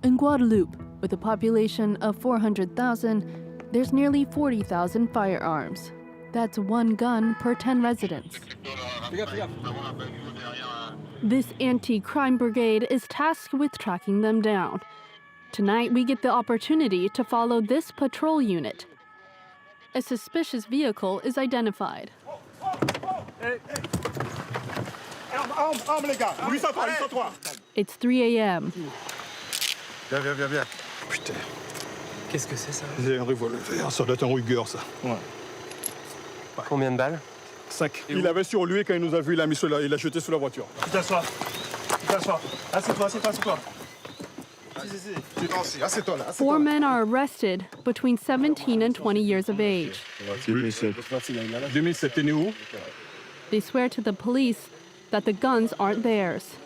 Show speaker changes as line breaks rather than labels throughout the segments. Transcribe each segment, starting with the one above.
In Guadeloupe, with a population of 400,000, there's nearly 40,000 firearms. That's one gun per 10 residents. This anti-crime brigade is tasked with tracking them down. Tonight, we get the opportunity to follow this patrol unit. A suspicious vehicle is identified. It's 3 a.m.
Viens.
Putain. Qu'est-ce que c'est ça?
C'est un revolver, ça doit être un Ruger, ça. Ouais.
Combien de balles?
5. Il avait sur lui quand il nous a vu, il l'a jeté sous la voiture.
Tu t'assois. Assieds-toi.
Assieds-toi là.
4 men are arrested, between 17 and 20 years of age.
2007, t'es né où?
They swear to the police that the guns aren't theirs.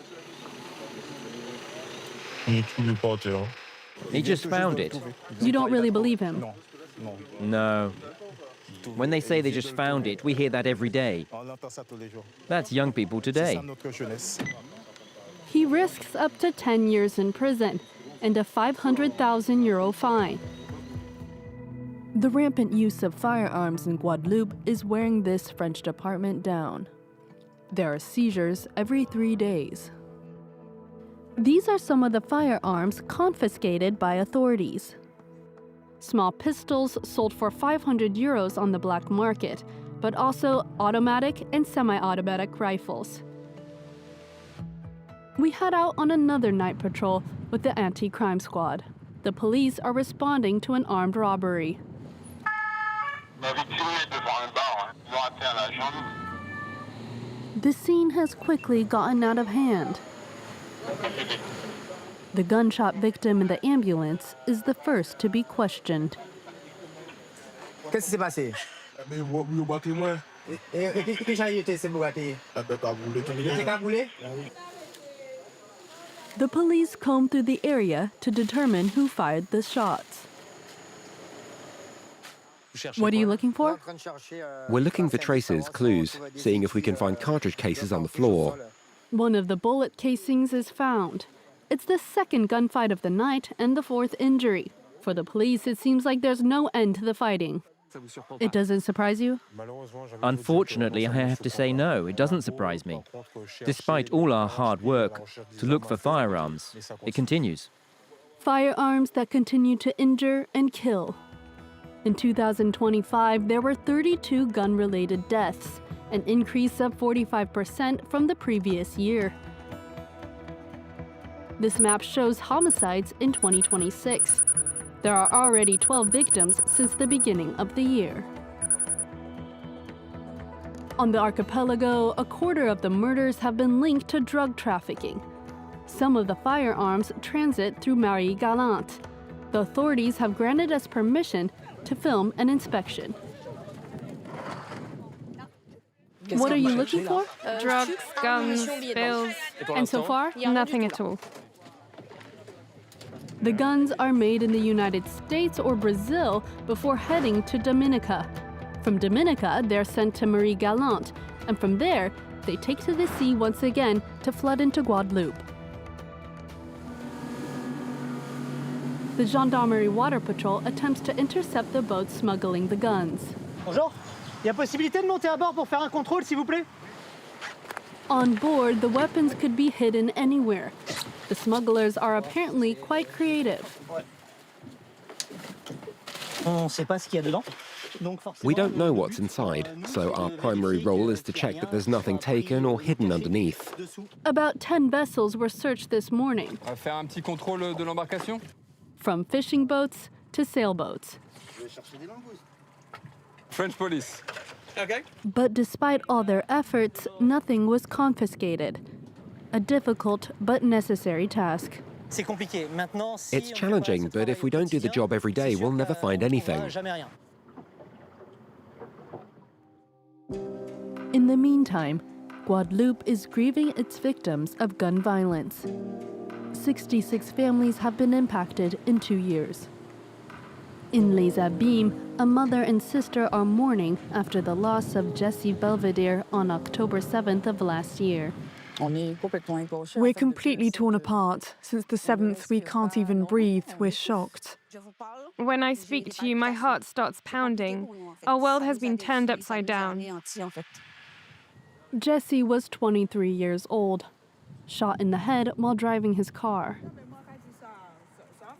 He just found it.
You don't really believe him.
No. When they say they just found it, we hear that every day. That's young people today.
He risks up to 10 years in prison and a 500,000 euro fine. The rampant use of firearms in Guadeloupe is wearing this French department down. There are seizures every 3 days. These are some of the firearms confiscated by authorities. Small pistols sold for 500 euros on the black market, but also automatic and semi-automatic rifles. We head out on another night patrol with the anti-crime squad. The police are responding to an armed robbery. The scene has quickly gotten out of hand. The gunshot victim in the ambulance is the first to be questioned.
Qu'est-ce qui s'est passé?
Mais vous battez moi.
Et qui a été ce Bugatti?
The police comb through the area to determine who fired the shots. What are you looking for?
We're looking for traces, clues, seeing if we can find cartridge cases on the floor.
One of the bullet casings is found. It's the second gunfight of the night and the fourth injury. For the police, it seems like there's no end to the fighting. It doesn't surprise you?
Unfortunately, I have to say no, it doesn't surprise me. Despite all our hard work to look for firearms, it continues.
Firearms that continue to injure and kill. In 2025, there were 32 gun-related deaths, an increase of 45% from the previous year. This map shows homicides in 2026. There are already 12 victims since the beginning of the year. On the archipelago, a quarter of the murders have been linked to drug trafficking. Some of the firearms transit through Marie-Galante. The authorities have granted us permission to film an inspection. What are you looking for?
Drugs, guns, bills.
And so far,
Nothing at all.
the guns are made in the United States or Brazil before heading to Dominica. From Dominica, they're sent to Marie-Galante, and from there, they take to the sea once again to flood into Guadeloupe. The Gendarmerie Water Patrol attempts to intercept the boat smuggling the guns.
Bonjour. Il y a possibilité de monter à bord pour faire un contrôle, s'il vous plaît?
On board, the weapons could be hidden anywhere. The smugglers are apparently quite creative.
On sait pas ce qu'il y a dedans.
We don't know what's inside, so our primary role is to check that there's nothing taken or hidden underneath.
About 10 vessels were searched this morning.
On va faire un petit contrôle de l'embarcation.
From fishing boats to sailboats.
French police. Okay.
But despite all their efforts, nothing was confiscated. A difficult but necessary task.
It's challenging, but if we don't do the job every day, we'll never find anything.
In the meantime, Guadeloupe is grieving its victims of gun violence. 66 families have been impacted in 2 years. In Les Abîmes, a mother and sister are mourning after the loss of Jessie Belvedere on October 7th of last year.
We're completely torn apart. Since the 7th, we can't even breathe. We're shocked.
When I speak to you, my heart starts pounding. Our world has been turned upside down.
Jesse was 23 years old, shot in the head while driving his car.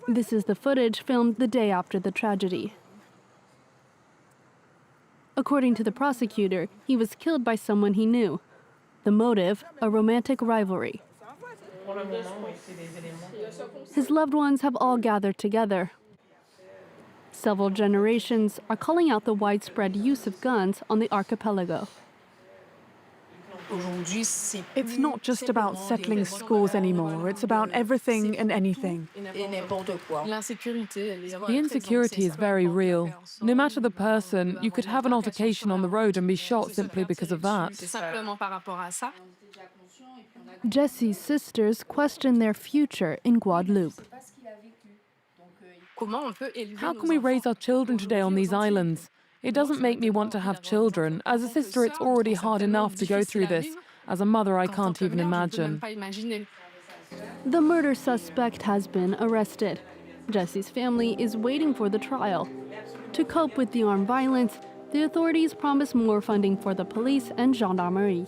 This is the footage filmed the day after the tragedy. According to the prosecutor, he was killed by someone he knew. The motive, a romantic rivalry. His loved ones have all gathered together. Several generations are calling out the widespread use of guns on the archipelago.
It's not just about settling scores anymore. It's about everything and anything.
The insecurity is very real. No matter the person, you could have an altercation on the road and be shot simply because of that.
Jesse's sisters question their future in Guadeloupe.
How can we raise our children today on these islands? It doesn't make me want to have children. As a sister, it's already hard enough to go through this. As a mother, I can't even imagine.
The murder suspect has been arrested. Jesse's family is waiting for the trial. To cope with the armed violence, the authorities promise more funding for the police and gendarmerie.